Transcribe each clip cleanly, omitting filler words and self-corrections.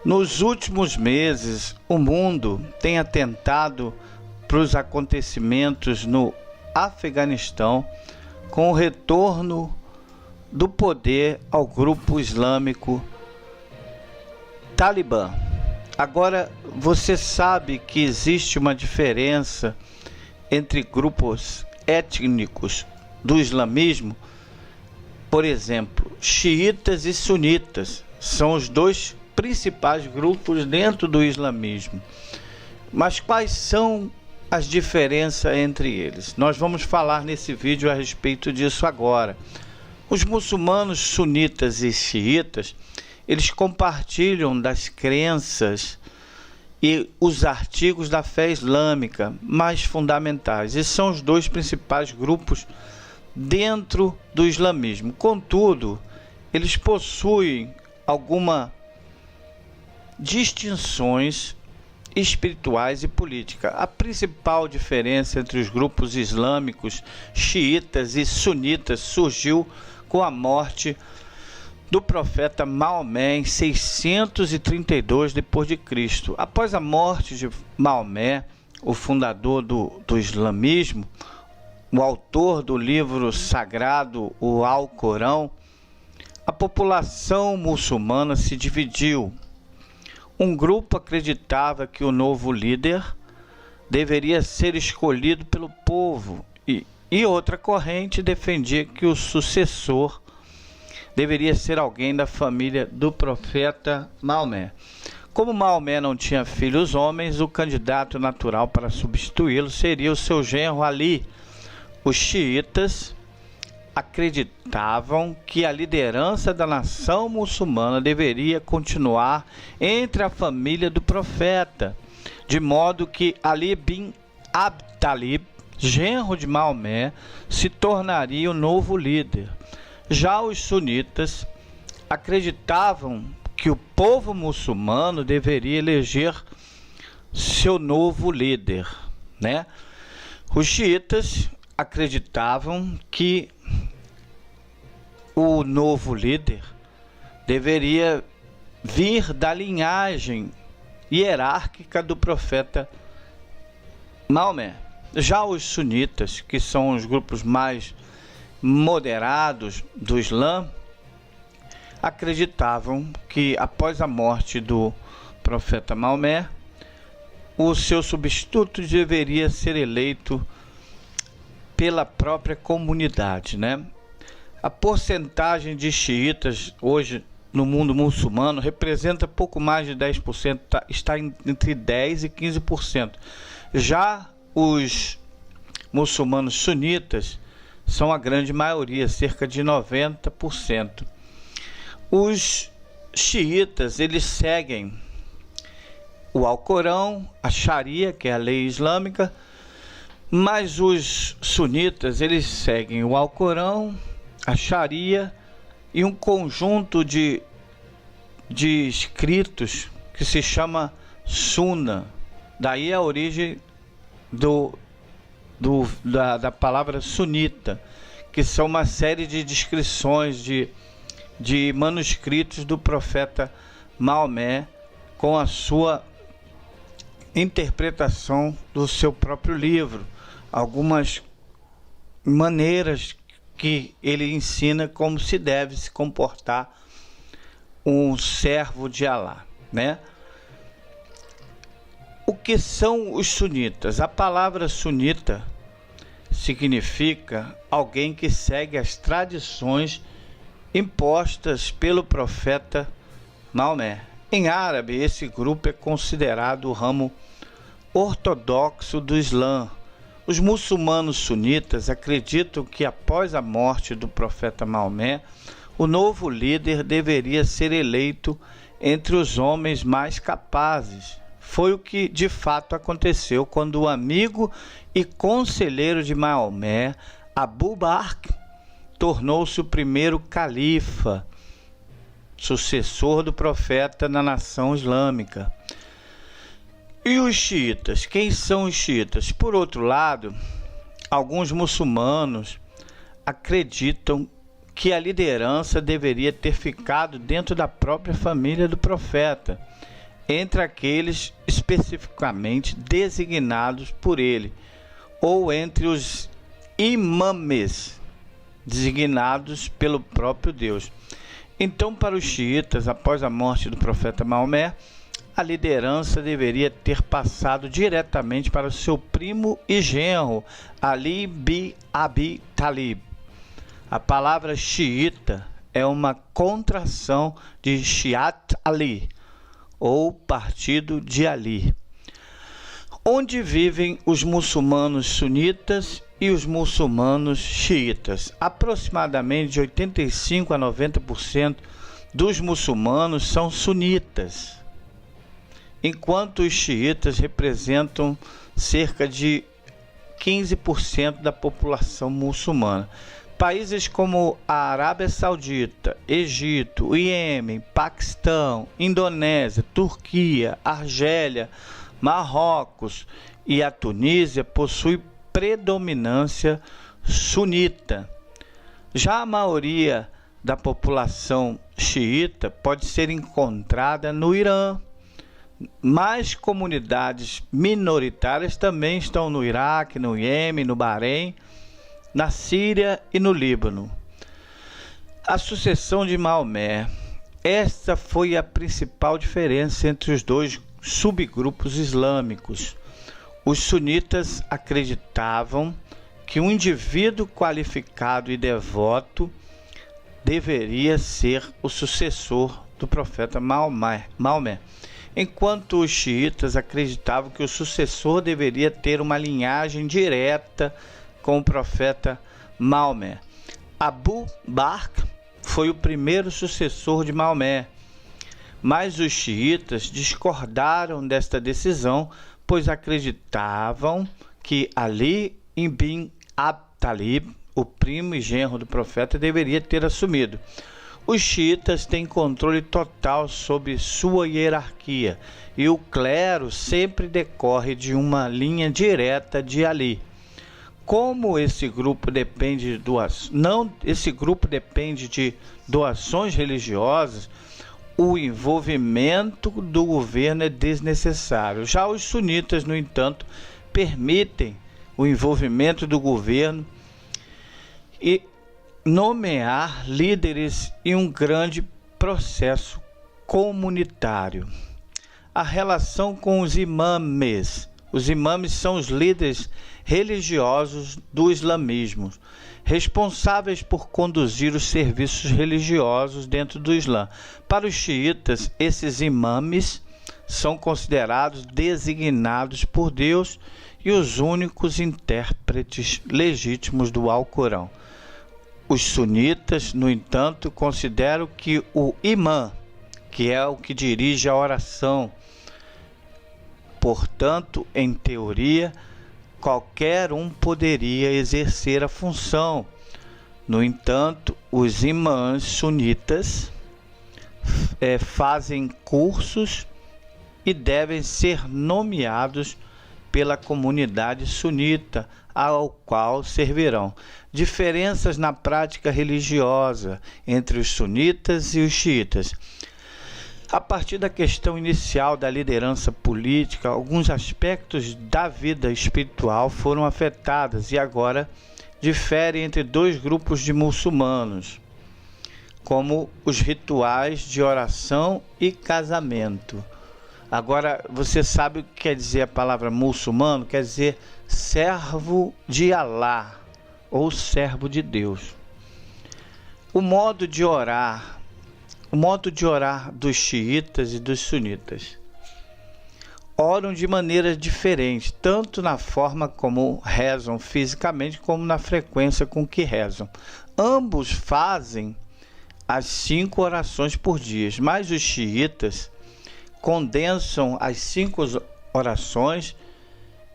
Nos últimos meses, o mundo tem atentado para os acontecimentos no Afeganistão com o retorno do poder ao grupo islâmico Talibã. Agora, você sabe que existe uma diferença entre grupos étnicos do islamismo? Por exemplo, xiitas e sunitas são os dois principais grupos dentro do islamismo. Mas quais são as diferenças entre eles? Nós vamos falar nesse vídeo a respeito disso agora. Os muçulmanos sunitas e xiitas, eles compartilham das crenças e os artigos da fé islâmica mais fundamentais. Esses são os dois principais grupos dentro do islamismo. Contudo, eles possuem algumas distinções espirituais e políticas. A principal diferença entre os grupos islâmicos xiitas e sunitas surgiu com a morte do profeta Maomé em 632 d.C. Após a morte de Maomé, o fundador do islamismo, o autor do livro sagrado, o Alcorão, a população muçulmana se dividiu. Um grupo acreditava que o novo líder deveria ser escolhido pelo povo e outra corrente defendia que o sucessor deveria ser alguém da família do profeta Maomé. Como Maomé não tinha filhos homens, o candidato natural para substituí-lo seria o seu genro Ali. Os xiitas acreditavam que a liderança da nação muçulmana deveria continuar entre a família do profeta, de modo que Ali bin Abi Talib, genro de Maomé, se tornaria o novo líder. Já os sunitas acreditavam que o povo muçulmano deveria eleger seu novo líder, né? Os xiitas acreditavam que o novo líder deveria vir da linhagem hierárquica do profeta Maomé. Já os sunitas, que são os grupos mais moderados do Islã, acreditavam que após a morte do profeta Maomé, o seu substituto deveria ser eleito pela própria comunidade, né? A porcentagem de xiitas hoje no mundo muçulmano representa pouco mais de 10%, está entre 10% e 15%. Já os muçulmanos sunitas são a grande maioria, cerca de 90%. Os xiitas, eles seguem o Alcorão, a Sharia, que é a lei islâmica, mas os sunitas, eles seguem o Alcorão, a Sharia e um conjunto de escritos que se chama Sunna. Daí a origem da palavra sunita, que são uma série de descrições de manuscritos do profeta Maomé com a sua interpretação do seu próprio livro, algumas maneiras que ele ensina como se deve se comportar um servo de Alá, né? O que são os sunitas? A palavra sunita significa alguém que segue as tradições impostas pelo profeta Maomé. Em árabe, esse grupo é considerado o ramo ortodoxo do Islã. Os muçulmanos sunitas acreditam que após a morte do profeta Maomé, o novo líder deveria ser eleito entre os homens mais capazes. Foi o que de fato aconteceu quando o amigo e conselheiro de Maomé, Abu Bakr, tornou-se o primeiro califa, sucessor do profeta na nação islâmica. E os xiitas? Quem são os xiitas? Por outro lado, alguns muçulmanos acreditam que a liderança deveria ter ficado dentro da própria família do profeta. entre aqueles especificamente designados por ele, ou entre os imames designados pelo próprio Deus. Então, para os xiitas, após a morte do profeta Maomé, a liderança deveria ter passado diretamente para o seu primo e genro, Ali bin Abi Talib. A palavra xiita é uma contração de Shiat Ali, ou Partido de Ali, onde vivem os muçulmanos sunitas e os muçulmanos xiitas. Aproximadamente de 85 a 90% dos muçulmanos são sunitas, enquanto os xiitas representam cerca de 15% da população muçulmana. Países como a Arábia Saudita, Egito, Iêmen, Paquistão, Indonésia, Turquia, Argélia, Marrocos e a Tunísia possuem predominância sunita. Já a maioria da população xiita pode ser encontrada no Irã, mas comunidades minoritárias também estão no Iraque, no Iêmen, no Bahrein, na Síria e no Líbano. A sucessão de Maomé. Esta foi a principal diferença entre os dois subgrupos islâmicos. Os sunitas acreditavam que um indivíduo qualificado e devoto deveria ser o sucessor do profeta Maomé, enquanto os xiitas acreditavam que o sucessor deveria ter uma linhagem direta com o profeta Maomé. Abu Bakr foi o primeiro sucessor de Maomé, mas os xiitas discordaram desta decisão, pois acreditavam que Ali bin Abi Talib, o primo e genro do profeta, deveria ter assumido. Os xiitas têm controle total sobre sua hierarquia e o clero sempre decorre de uma linha direta de Ali. Como esse grupo depende de doações religiosas, o envolvimento do governo é desnecessário. Já os sunitas, no entanto, permitem o envolvimento do governo e nomear líderes em um grande processo comunitário. A relação com os imames. Os imames são os líderes religiosos do islamismo, responsáveis por conduzir os serviços religiosos dentro do Islã. Para os xiitas, esses imames são considerados designados por Deus e os únicos intérpretes legítimos do Alcorão. Os sunitas, no entanto, consideram que o imã, que é o que dirige a oração, portanto, em teoria, qualquer um poderia exercer a função. No entanto, os imãs sunitas fazem cursos e devem ser nomeados pela comunidade sunita, ao qual servirão. Diferenças na prática religiosa entre os sunitas e os xiitas. A partir da questão inicial da liderança política, alguns aspectos da vida espiritual foram afetados e agora diferem entre dois grupos de muçulmanos, como os rituais de oração e casamento. Agora, você sabe o que quer dizer a palavra muçulmano? Quer dizer servo de Alá ou servo de Deus. O modo de orar dos xiitas e dos sunitas. Oram de maneira diferente, tanto na forma como rezam fisicamente, como na frequência com que rezam. Ambos fazem as 5 orações por dia, mas os xiitas condensam as 5 orações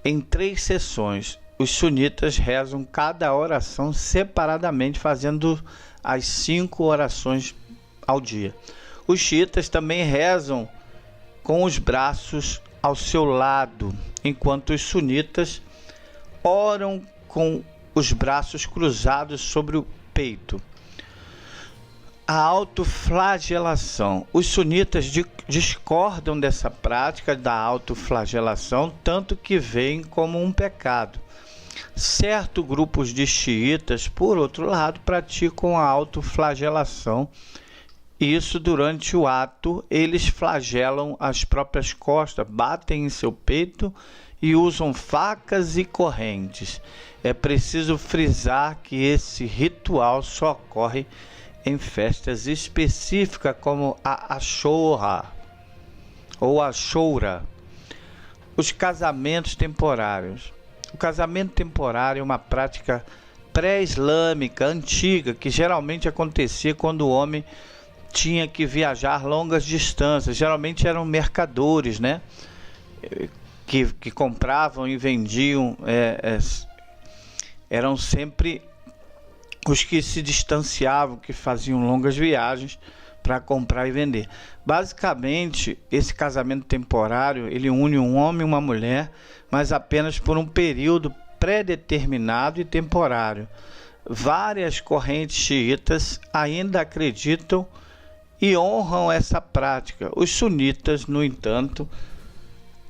em 3 sessões. Os sunitas rezam cada oração separadamente, fazendo as 5 orações ao dia. Os xiitas também rezam com os braços ao seu lado, enquanto os sunitas oram com os braços cruzados sobre o peito. a autoflagelação. Os sunitas discordam dessa prática da autoflagelação, tanto que veem como um pecado. Certos grupos de xiitas, por outro lado, praticam a autoflagelação. Isso, durante o ato, eles flagelam as próprias costas, batem em seu peito e usam facas e correntes. É preciso frisar que esse ritual só ocorre em festas específicas, como a Ashura ou a Ashura. Os casamentos temporários. O casamento temporário é uma prática pré-islâmica antiga que geralmente acontecia quando o homem tinha que viajar longas distâncias. Geralmente eram mercadores, né? Que compravam e vendiam. Eram sempre os que se distanciavam, que faziam longas viagens para comprar e vender. Basicamente, esse casamento temporário, ele une um homem e uma mulher, mas apenas por um período pré-determinado e temporário. Várias correntes xiitas ainda acreditam e honram essa prática. Os sunitas, no entanto,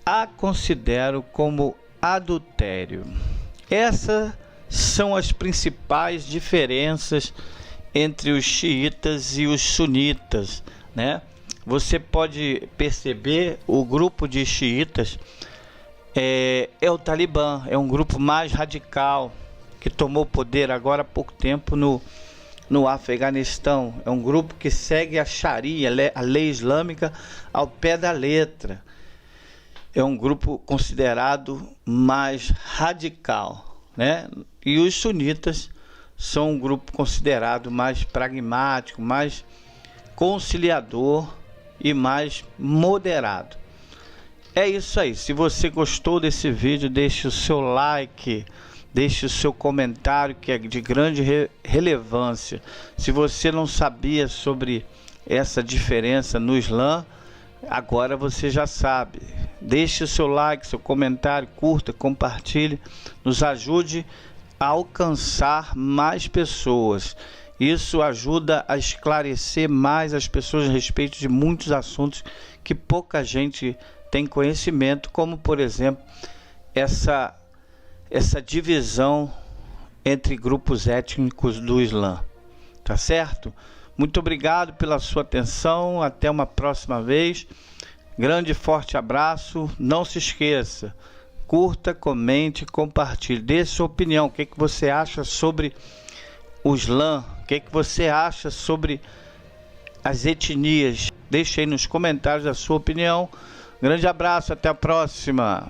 a consideram como adultério. Essas são as principais diferenças entre os xiitas e os sunitas, né? Você pode perceber, o grupo de xiitas é o Talibã, é um grupo mais radical, que tomou poder agora há pouco tempo no Afeganistão. É um grupo que segue a Sharia, a lei islâmica, ao pé da letra. É um grupo considerado mais radical, né? E os sunitas são um grupo considerado mais pragmático, mais conciliador e mais moderado. É isso aí. Se você gostou desse vídeo, deixe o seu like, deixe o seu comentário, que é de grande relevância. Se você não sabia sobre essa diferença no Islã, agora você já sabe. Deixe o seu like, seu comentário, curta, compartilhe, nos ajude a alcançar mais pessoas. Isso ajuda a esclarecer mais as pessoas a respeito de muitos assuntos que pouca gente tem conhecimento, como, por exemplo, essa divisão entre grupos étnicos do Islã. Tá certo? Muito obrigado pela sua atenção. Até uma próxima vez. Grande e forte abraço. Não se esqueça, curta, comente, compartilhe, dê sua opinião. O que você acha sobre o Islã? O que você acha sobre as etnias? Deixe aí nos comentários a sua opinião. Grande abraço, até a próxima.